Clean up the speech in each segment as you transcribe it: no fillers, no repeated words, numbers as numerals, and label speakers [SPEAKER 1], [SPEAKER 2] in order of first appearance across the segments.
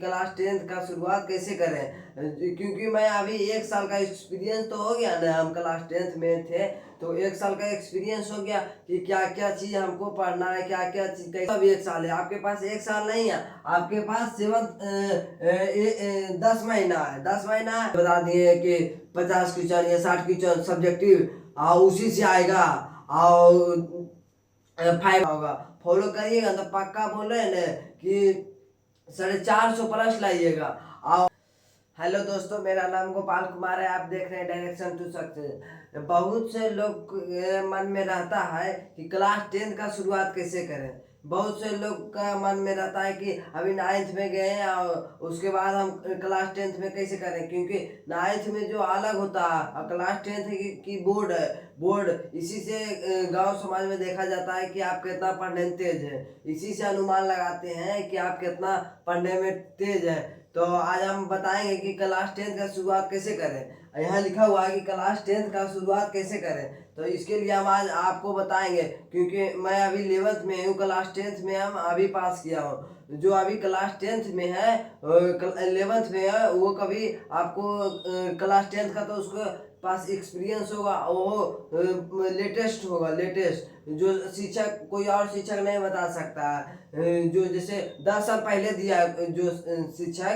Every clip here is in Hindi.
[SPEAKER 1] क्लास 10th का शुरुआत कैसे करें, क्योंकि मैं अभी 1 साल का एक्सपीरियंस तो हो गया ना, हम क्लास 10th में थे तो 1 साल का एक्सपीरियंस हो गया कि क्या क्या चीज़ हमको पढ़ना है, क्या क्या चीज़ कैसे। अभी 1 साल है, आपके पास 1 साल नहीं है, आपके पास 10 महीना है। 10 महीना बता दिए कि 50 क्वेश्चन या 60 क्वेश्चन सब्जेक्टिव उसी से आएगा और 5 होगा। फॉलो करिएगा तो पक्का बोल रहे हैं ना कि 450 प्लस लाइएगा। और हेलो दोस्तों, मेरा नाम गोपाल कुमार है, आप देख रहे हैं डायरेक्शन टू सक्सेस। बहुत से लोग के मन में रहता है कि क्लास 10 का शुरुआत कैसे करें। बहुत से लोग का मन में रहता है कि अभी 9th में गए हैं और उसके बाद हम क्लास 10th में कैसे करें, क्योंकि 9th में जो अलग होता है और क्लास 10th की बोर्ड है। बोर्ड इसी से गांव समाज में देखा जाता है कि आप कितना पढ़ने में तेज है, इसी से अनुमान लगाते हैं कि आप कितना पढ़ने में तेज है। तो आज हम बताएंगे कि क्लास 10th का शुरुआत कैसे करें। यहाँ लिखा हुआ है कि क्लास 10th का शुरुआत कैसे करें, तो इसके लिए हम आज आपको बताएंगे, क्योंकि मैं अभी 11th में हूँ, क्लास 10th में हम अभी पास किया हूँ। जो अभी क्लास 10th में है 11th में है, वो कभी आपको क्लास 10th का तो उसको पास एक्सपीरियंस होगा, वो लेटेस्ट होगा, लेटेस्ट जो शिक्षक कोई और शिक्षक नहीं बता सकता है। जो जैसे 10 साल पहले दिया जो शिक्षक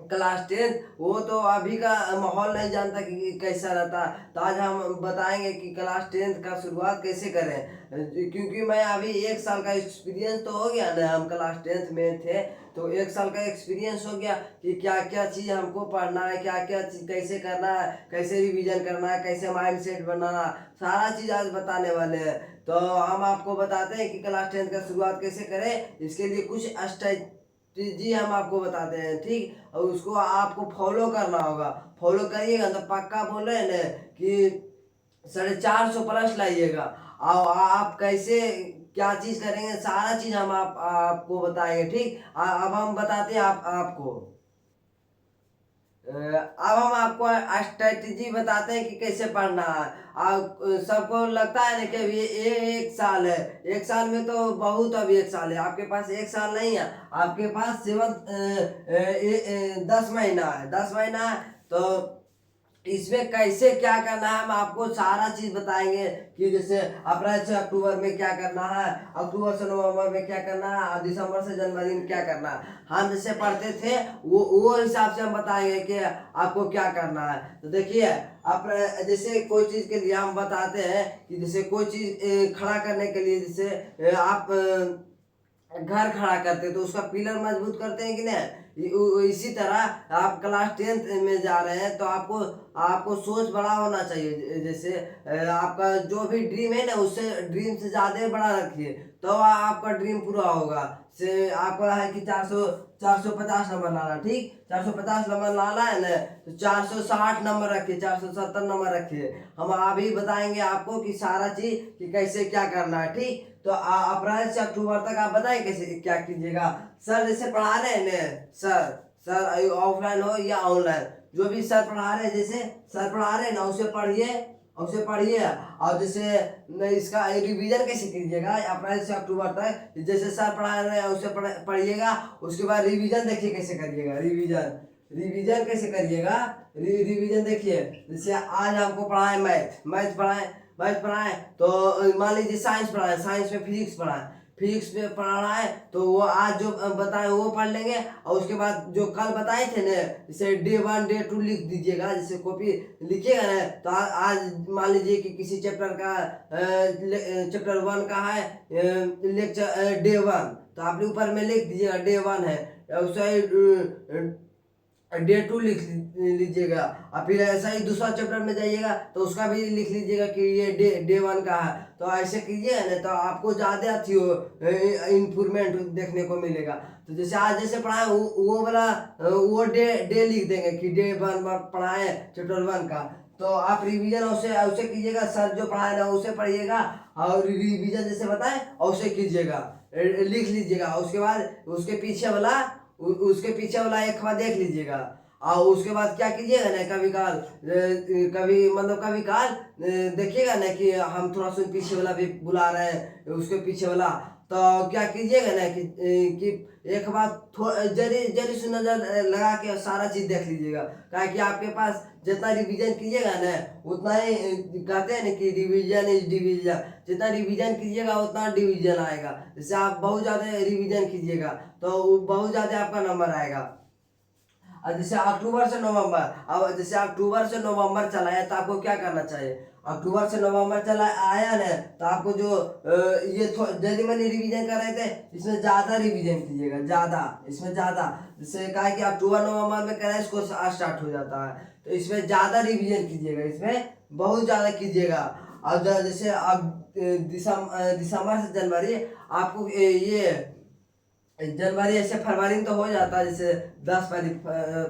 [SPEAKER 1] क्लास 10 वो तो अभी का माहौल नहीं जानता कि कैसा रहता। तो आज हम बताएंगे कि क्लास 10th का शुरुआत कैसे करें, क्योंकि मैं अभी 1 साल का एक्सपीरियंस तो हो गया ना, हम क्लास 10th में थे तो 1 साल का एक्सपीरियंस हो गया कि क्या क्या चीज़ हमको पढ़ना है, क्या क्या चीज़ कैसे करना है, कैसे रिवीजन करना है, कैसे माइंड सेट बनाना, सारा चीज़ आज बताने वाले हैं। तो हम आपको बताते हैं कि क्लास 10th का शुरुआत कैसे करें। इसके लिए कुछ जी हम आपको बताते हैं, ठीक, और उसको आपको फॉलो करना होगा। फॉलो करिएगा तो पक्का बोल रहे हैं ना कि 450 प्लस लाइएगा। और आप कैसे क्या चीज़ करेंगे, सारा चीज़ हम आपको बताएंगे, ठीक। अब हम बताते हैं आपको अब हम आपको स्ट्रेटजी बताते हैं कि कैसे पढ़ना है। आप सबको लगता है ना कि अभी ये 1 साल है, 1 साल में तो बहुत, अभी 1 साल है, आपके पास 1 साल नहीं है, आपके पास 10 महीना है। 10 महीना है तो इसमें कैसे क्या करना है हम आपको सारा चीज बताएंगे कि जैसे अप्रैल से अक्टूबर में क्या करना है, अक्टूबर से नवंबर में क्या करना है और दिसंबर से जनवरी में क्या करना है। हम जैसे पढ़ते थे वो हिसाब से हम बताएंगे कि आपको क्या करना है। तो देखिए, आप जैसे कोई चीज़ के लिए हम बताते हैं कि जैसे कोई चीज़ खड़ा करने के लिए, जैसे आप घर खड़ा करते तो उसका पिलर मजबूत करते हैं कि नहीं। इसी तरह आप क्लास 10th में जा रहे हैं तो आपको आपको सोच बड़ा होना चाहिए। जैसे आपका जो भी ड्रीम है ना, उससे ड्रीम से ज़्यादा बड़ा रखिए तो आपका ड्रीम पूरा होगा। से आपका है कि 450 नंबर लाना, ठीक, 450 नंबर लाना है ना, तो 460 नंबर रखिए, 470 नंबर रखिए। हम अभी बताएंगे आपको कि सारा चीज़ कि कैसे क्या करना है, ठीक। तो अप्रैल से अक्टूबर तक आप बताएं कैसे क्या कीजिएगा। सर जैसे पढ़ा रहे हैं ना, सर ऑफलाइन हो या ऑनलाइन, जो भी सर पढ़ा रहे हैं, जैसे सर पढ़ा रहे हैं ना उसे पढ़िए, उसे पढ़िए। और जैसे इसका रिवीजन कैसे कीजिएगा अप्रैल से अक्टूबर तक, जैसे सर पढ़ा रहे हैं उसे पढ़िएगा, उसके बाद रिवीजन देखिए कैसे करिएगा। रिवीजन रिवीजन कैसे करिएगा, रिवीजन देखिए। जैसे आज हमको पढ़ाए मैथ पढ़ाए तो मान लीजिए साइंस पढ़ाए, साइंस में फिजिक्स पढ़ाए, फिजिक्स में पढ़ाना है तो वो आज जो बताए वो पढ़ लेंगे। और उसके बाद जो कल बताए थे ना, जैसे डे 1 डे 2 लिख दीजिएगा, जैसे कॉपी लिखिएगा ना तो आज मान लीजिए कि किसी चैप्टर का चैप्टर 1 का है लेक्चर डे 1, तो आप ऊपर में लिख दीजिएगा डे 1 है, उसे डे 2 लिख लीजिएगा। और फिर ऐसा ही दूसरा चैप्टर में जाइएगा तो उसका भी लिख लीजिएगा कि ये डे 1 का है। तो ऐसे कीजिए ना तो आपको ज़्यादा अथी हो इम्प्रूवमेंट देखने को मिलेगा। तो जैसे आज जैसे पढ़ाए वो वाला वो डे लिख देंगे कि डे 1 पढ़ाए चैप्टर 1 का। तो आप रिवीजन उसे उसे कीजिएगा, सर जो पढ़ाए ना उसे पढ़िएगा और रिवीजन जैसे बताए उसे कीजिएगा, लिख लीजिएगा। उसके बाद उसके पीछे वाला एक बार देख लीजिएगा। और उसके बाद क्या कीजिएगा ना, कभी काल देखिएगा ना कि हम थोड़ा सा पीछे वाला भी बुला रहे हैं, उसके पीछे वाला तो क्या कीजिएगा ना कि एक बार जरी जरी से नजर लगा के सारा चीज देख लीजिएगा, क्या कि आपके पास जितना रिवीजन कीजिएगा ना उतना ही कहते हैं ना कि रिवीजन इज डिवीजन, जितना रिवीजन कीजिएगा उतना डिवीजन आएगा। जैसे आप बहुत ज़्यादा रिवीजन कीजिएगा तो बहुत ज़्यादा आपका नंबर आएगा। और जैसे अक्टूबर से नवंबर, अब जैसे अक्टूबर से नवंबर चला है तो आपको क्या करना चाहिए, अक्टूबर से नवंबर चला आया ना तो आपको जो ये जल्दी मैंने रिवीजन कर रहे थे इसमें ज़्यादा रिवीजन कीजिएगा, ज़्यादा इसमें ज़्यादा। जैसे कहा कि अक्टूबर नवंबर में क्रैश कोर्स स्टार्ट हो जाता है तो इसमें ज़्यादा रिवीजन कीजिएगा, इसमें बहुत ज़्यादा कीजिएगा। और जैसे अब दिसंबर से जनवरी आपको ये जनवरी ऐसे फरवरी में तो हो जाता है, जैसे 10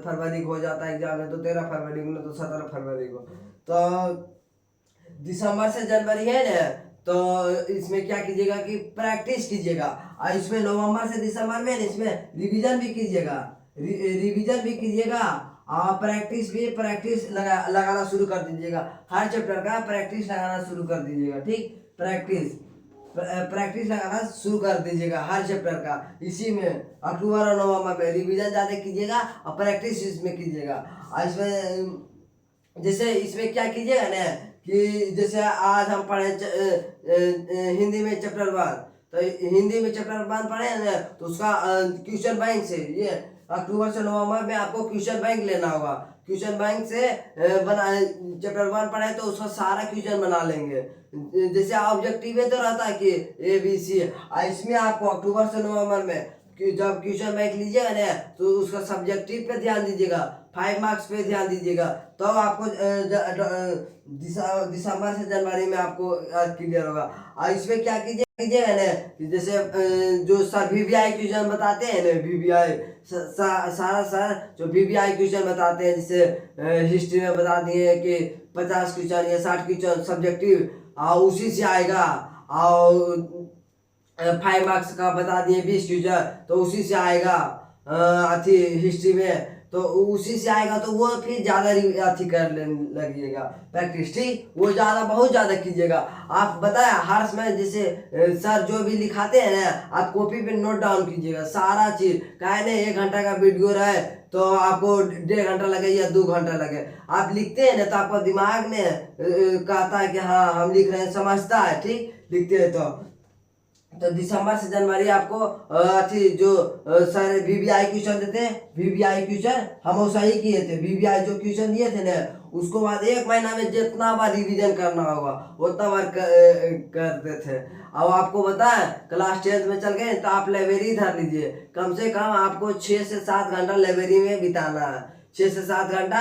[SPEAKER 1] फरवरी को हो जाता है एग्जाम में, तो 13 फरवरी को, तो 17 फरवरी को। तो दिसंबर से जनवरी है ना तो इसमें क्या कीजिएगा कि प्रैक्टिस कीजिएगा। और इसमें नवंबर से दिसंबर में इसमें रिवीजन भी कीजिएगा, रिवीजन भी कीजिएगा और प्रैक्टिस लगाना शुरू कर दीजिएगा। हर चैप्टर का प्रैक्टिस लगाना शुरू कर दीजिएगा, ठीक, प्रैक्टिस लगाना शुरू कर दीजिएगा हर चैप्टर का। इसी में अक्टूबर और नवंबर में रिवीजन ज़्यादा कीजिएगा और प्रैक्टिस इसमें कीजिएगा। और इसमें जैसे इसमें क्या कीजिएगा ना कि जैसे आज हम पढ़े हिंदी में चैप्टर 1, तो हिंदी में चैप्टर 1 पढ़े हैं ना तो उसका क्वेश्चन बैंक से ये अक्टूबर से नवंबर में आपको क्वेश्चन बैंक लेना होगा। क्वेश्चन बैंक से बना चैप्टर 1 पढ़े तो उसका सारा क्वेश्चन बना लेंगे। जैसे ऑब्जेक्टिव है तो रहता है कि ABC, इसमें आपको अक्टूबर से नवंबर में कि जब क्वेश्चन बैंक लीजिएगा ना तो उसका सब्जेक्टिव पे ध्यान दीजिएगा, 5 मार्क्स पे ध्यान दीजिएगा, तो आपको दिसंबर से जनवरी में आपको क्लियर होगा। और इसमें क्या कीजिएगा ना कि जैसे जो सर VBI क्वेश्चन बताते हैं ना, VBI सारा सर जो VBI क्वेश्चन बताते हैं, जैसे हिस्ट्री में बता दिए कि 50 क्वेश्चन या 60 क्वेश्चन सब्जेक्टिव और उसी से आएगा, और 5 मार्क्स का बता दिए 20 क्वेश्चन तो उसी से आएगा अथी हिस्ट्री में, तो उसी से आएगा तो वो फिर ज़्यादा अथी कर लगिएगा प्रैक्टिस, ठीक, वो ज़्यादा बहुत ज़्यादा कीजिएगा। आप बताया हर समय जैसे सर जो भी लिखाते हैं ना आप कॉपी पे नोट डाउन कीजिएगा सारा चीज़, काहे ना 1 घंटा का वीडियो रहे तो आपको 1.5 घंटा लगे या 2 घंटा लगे, आप लिखते हैं ना तो आपका दिमाग में कहता है कि हाँ हम लिख रहे हैं, समझता है, ठीक, लिखते हैं तो दिसंबर से जनवरी आपको अथी जो सर VBI क्वेश्चन देते हैं, VBI क्वेश्चन हम वैसा ही किए थे, VBI जो क्वेश्चन दिए थे ना उसको बाद 1 महीना में जितना बार रिवीजन करना होगा उतना बार करते थे। अब आपको बताएं क्लास 10th में चल गए तो आप लाइब्रेरी धर लीजिए, कम से कम आपको 6 से 7 घंटा लाइब्रेरी में बिताना है, 6 से 7 घंटा।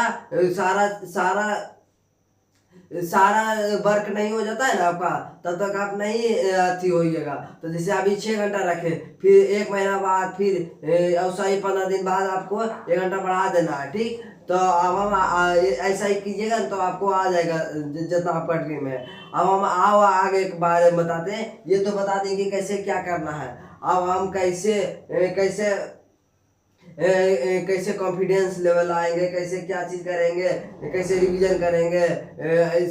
[SPEAKER 1] सारा वर्क नहीं हो जाता है ना आपका तब तक आप नहीं अथी होइएगा। तो जैसे अभी 6 घंटा रखे, फिर 1 महीना बाद फिर ऐसा ही 15 दिन बाद आपको 1 घंटा बढ़ा देना है, ठीक। तो अब हम ऐसा ही कीजिएगा तो आपको आ जाएगा जितना आपका ड्रीम है। अब हम आओ आगे के बारे में बताते हैं, ये तो बता देंगे कैसे क्या करना है। अब हम कैसे कैसे कैसे कॉन्फिडेंस लेवल आएंगे, कैसे क्या चीज़ करेंगे, कैसे रिवीजन करेंगे,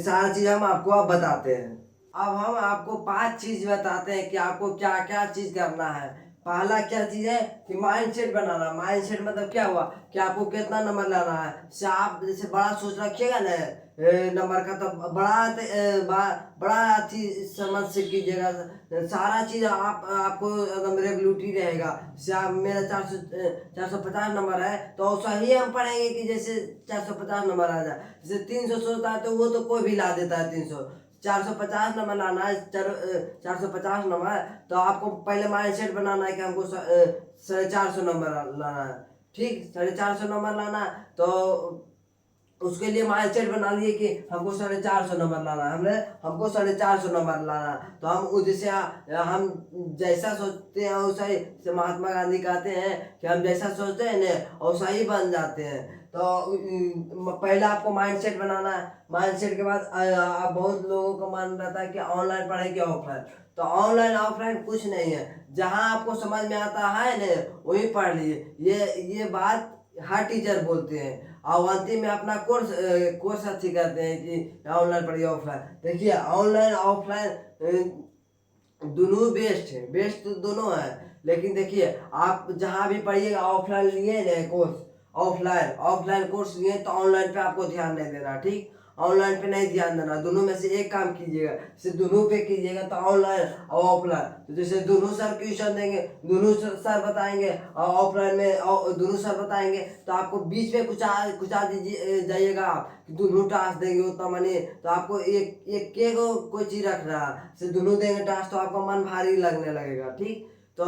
[SPEAKER 1] सारा चीज़ हम आपको अब बताते हैं। अब हम आपको 5 चीज़ बताते हैं कि आपको क्या क्या चीज़ करना है। पहला क्या चीज़ है कि माइंडसेट बनाना। माइंडसेट मतलब क्या हुआ कि आपको कितना नंबर लाना है। से आप जैसे बड़ा सोच रखिएगा ना नंबर का तो बड़ा अथी समझ से कीजिएगा, सारा चीज़ आपको एकदम रेगुलरिटी रहेगा। जैसे आप मेरा 450 नंबर है तो वैसा ही हम पढ़ेंगे कि जैसे 450 नंबर आ जाए। जैसे 300 सोचता है तो वो तो कोई भी ला देता है 300, 450 नंबर लाना है, 450 नंबर, तो आपको पहले माइंडसेट बनाना है कि हमको 450 नंबर लाना है, ठीक, 450 नंबर लाना है। तो उसके लिए माइंडसेट बना लिए कि हमको 450 नंबर लाना है, हमको 450 नंबर लाना है। तो हम जैसे हम जैसा सोचते हैं वैसा ही, जैसे महात्मा गांधी कहते हैं कि हम जैसा सोचते हैं ना वैसा ही बन जाते हैं। तो पहला आपको माइंडसेट बनाना है। माइंडसेट के बाद बहुत लोगों का मान रहता है कि ऑनलाइन पढ़े कि ऑफलाइन, तो ऑनलाइन ऑफलाइन कुछ नहीं है, जहाँ आपको समझ में आता है ना वही पढ़ लीजिए। ये बात हर टीचर बोलते हैं और अंतिम में अपना कोर्स अच्छी करते हैं कि ऑनलाइन पढ़िए ऑफलाइन। देखिए ऑनलाइन ऑफलाइन दोनों बेस्ट है, बेस्ट तो दोनों है। लेकिन देखिए आप जहाँ भी पढ़िएगा, ऑफलाइन लिए ना कोर्स, ऑफलाइन ऑफलाइन कोर्स लिए तो ऑनलाइन पे आपको ध्यान नहीं देना, ठीक। ऑनलाइन पे नहीं ध्यान देना, दोनों में से एक काम कीजिएगा। जैसे दोनों पे कीजिएगा तो ऑनलाइन और ऑफलाइन, तो जैसे दोनों सर ट्यूशन देंगे, दोनों सर बताएंगे, और ऑफलाइन में दोनों सर बताएंगे, तो आपको बीच में कुछ आ दीजिए जाइएगा आप कि दोनों टास्क देंगे उतना मानिए, तो आपको एक एक के को कोई चीज रखना है, से दोनों देंगे टास्क तो आपका मन भारी लगने लगेगा, ठीक। तो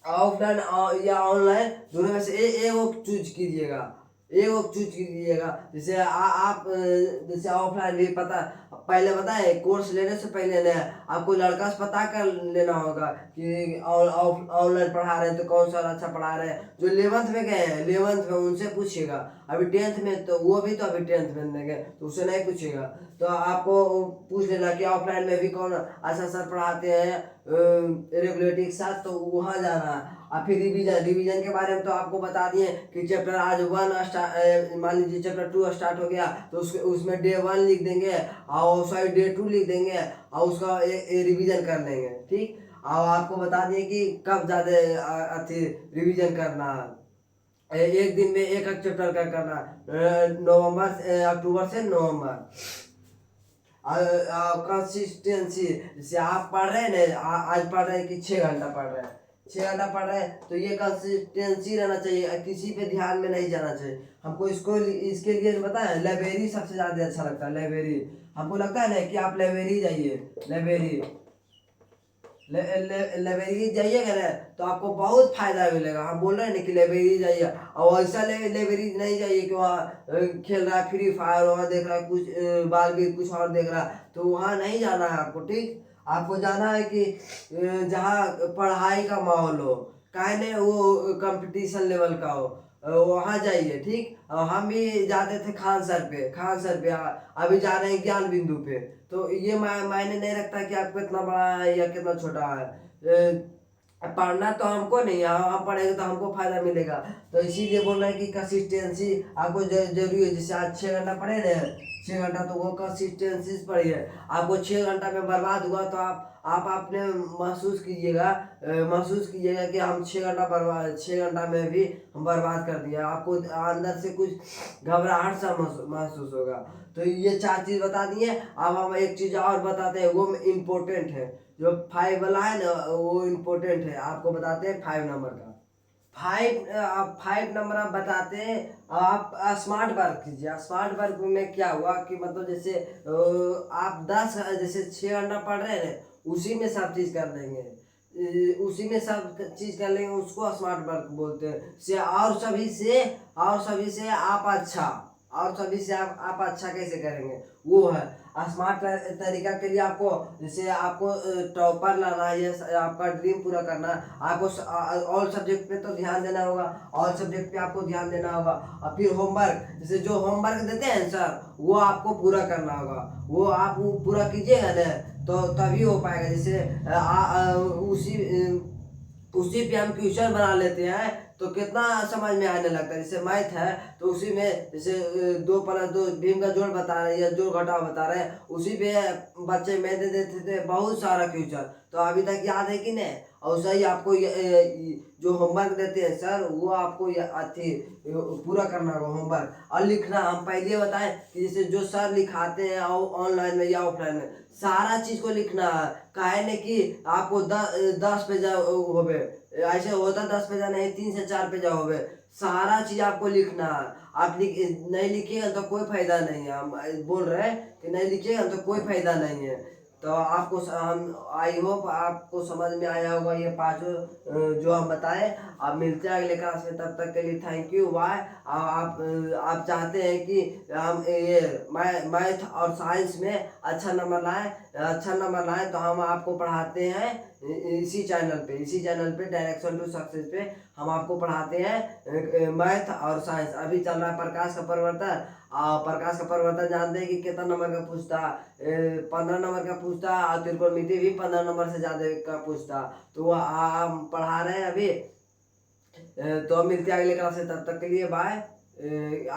[SPEAKER 1] ऑफलाइन या ऑनलाइन दोनों में से एक चूज कीजिएगा, एक चूज कीजिएगा। जैसे आप जैसे ऑफलाइन भी पता पहले बताए, कोर्स लेने से पहले ने आपको लड़का से पता कर लेना होगा कि ऑनलाइन पढ़ा रहे हैं तो कौन सा अच्छा पढ़ा रहे हैं। जो 11th में गए हैं, 11th में उनसे पूछिएगा। अभी 10th में तो वो भी तो अभी 10th में गए तो उससे नहीं पूछिएगा। तो आपको पूछ लेना कि ऑफलाइन में भी कौन अच्छा सर पढ़ाते हैं रेगुलेटिव के साथ, तो वहाँ जाना। और फिर रिवीजन के बारे में तो आपको बता दिए कि चैप्टर आज 1 मान लीजिए चैप्टर 2 स्टार्ट हो गया, तो उसमें डे 1 लिख देंगे और सॉरी डे 2 लिख देंगे और उसका रिवीजन कर लेंगे, ठीक। और आपको बता दिए कि कब ज़्यादा अथी रिवीजन करना है। एक दिन में एक चैप्टर का करना, अक्टूबर से नवंबर। कंसिस्टेंसी, जैसे आप पढ़ रहे हैं ना, आज पढ़ रहे हैं कि 6 घंटा पढ़ रहे हैं, 6 घंटा पढ़ रहे हैं, तो ये कंसिस्टेंसी रहना चाहिए, किसी पे ध्यान में नहीं जाना चाहिए हमको। इसके लिए बताएं, लाइब्रेरी सबसे ज़्यादा अच्छा लगता है। लाइब्रेरी हमको लगता है ना कि आप लाइब्रेरी जाइए, लाइब्रेरी लाइब्रेरी जाइएगा ना तो आपको बहुत फायदा मिलेगा। हम बोल रहे हैं ना कि लाइब्रेरी जाइए, और ऐसा लाइब्रेरी नहीं जाइए कि वहाँ खेल रहा है फ्री फायर, वहाँ देख रहा है कुछ बालवीर कुछ और देख रहा है, तो वहाँ नहीं जाना है आपको, ठीक। आपको जाना है कि जहाँ पढ़ाई का माहौल हो, काहे ने वो कंपटीशन लेवल का हो, वहाँ जाइए, ठीक। हम भी जाते थे खान सर पे अभी जा रहे हैं ज्ञान बिंदु पे। तो ये मायने नहीं रखता कि आप कितना बड़ा है या कितना छोटा है। पढ़ना तो हमको नहीं है, हम पढ़ेंगे तो हमको फायदा मिलेगा। तो इसीलिए बोल रहे हैं कि कंसिस्टेंसी आपको जरूरी है। जैसे आज 6 घंटा पढ़े ना, 6 घंटा, तो वो कंसिस्टेंसी से पढ़िए। आपको 6 घंटा में बर्बाद हुआ तो आप अपने महसूस कीजिएगा कि हम 6 घंटा बर्बाद, 6 घंटा में भी हम बर्बाद कर दिया। आपको अंदर से कुछ घबराहट सा महसूस होगा। तो ये 4 चीज़ बता दिए। अब हम एक चीज़ और बताते हैं, वो इम्पोर्टेंट है। जो 5 वाला है ना, वो इम्पोर्टेंट है, आपको बताते हैं 5 नंबर का। 5 नंबर आप बताते हैं। आप स्मार्ट वर्क कीजिए। स्मार्ट वर्क में क्या हुआ कि मतलब जैसे आप 10 जैसे 6 घंटा पढ़ रहे हैं, उसी में सब चीज़ कर देंगे, उसी में सब चीज़ कर लेंगे, उसको स्मार्ट वर्क बोलते हैं। से और सभी से आप अच्छा, और सभी से आप अच्छा कैसे करेंगे, वो है स्मार्ट तरीका के लिए। आपको जैसे आपको टॉपर लाना है, ये आपका ड्रीम पूरा करना है, आपको ऑल सब्जेक्ट पे तो ध्यान देना होगा, ऑल सब्जेक्ट पे आपको ध्यान देना होगा। और फिर होमवर्क, जैसे जो होमवर्क देते हैं सर, वो आपको पूरा करना होगा, वो आप वो पूरा कीजिएगा ना, तो तभी हो पाएगा। जैसे उसी पे हम क्वेश्चन बना लेते हैं तो कितना समझ में आने लगता है। जैसे मैथ है तो उसी में जैसे 2+2 भीम का जोड़ बता रहे हैं या जोड़ घटाव बता रहे हैं, उसी पे बच्चे में दे देते थे बहुत सारा क्वेश्चन, तो अभी तक याद है कि नहीं। और सही आपको जो होमवर्क देते हैं सर, वो आपको अथी पूरा करना होगा होमवर्क और लिखना। हम पहले बताएं कि जैसे जो सर लिखाते हैं ऑनलाइन में या ऑफलाइन में, सारा चीज़ को लिखना है। काहे ने कि आपको 10 पेजा होवे, ऐसे होता 10 पेजा नहीं, 3 से 4 पेजा होवे, सारा चीज़ आपको लिखना है। आप नहीं लिखिएगा तो कोई फायदा नहीं है। हम बोल रहे हैं कि नहीं लिखिएगा तो कोई फायदा नहीं है। तो आपको हम आई होप आपको समझ में आया होगा ये 5 जो हम बताए। आप मिलते हैं अगले क्लास में, तब तक के लिए थैंक यू, बाय। आप चाहते हैं कि हम ये मैथ और साइंस में अच्छा नंबर लाएं, तो हम आपको पढ़ाते हैं इसी चैनल पे डायरेक्शन टू सक्सेस पे हम आपको पढ़ाते हैं मैथ और साइंस। अभी चल रहा है प्रकाश का परिवर्तन। जानते हैं कि कितना नंबर का पूछता, 15 नंबर का पूछता, और त्रिकोणमिति भी 15 नंबर से ज़्यादा का पूछता। तो वो हम पढ़ा रहे हैं अभी। तो हम मिलते हैं अगले क्लास से, तब तक के लिए बाय।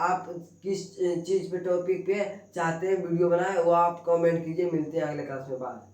[SPEAKER 1] आप किस चीज़ पे टॉपिक पे चाहते हैं वीडियो बनाए, वो आप कमेंट कीजिए। मिलते हैं अगले क्लास में, बाय।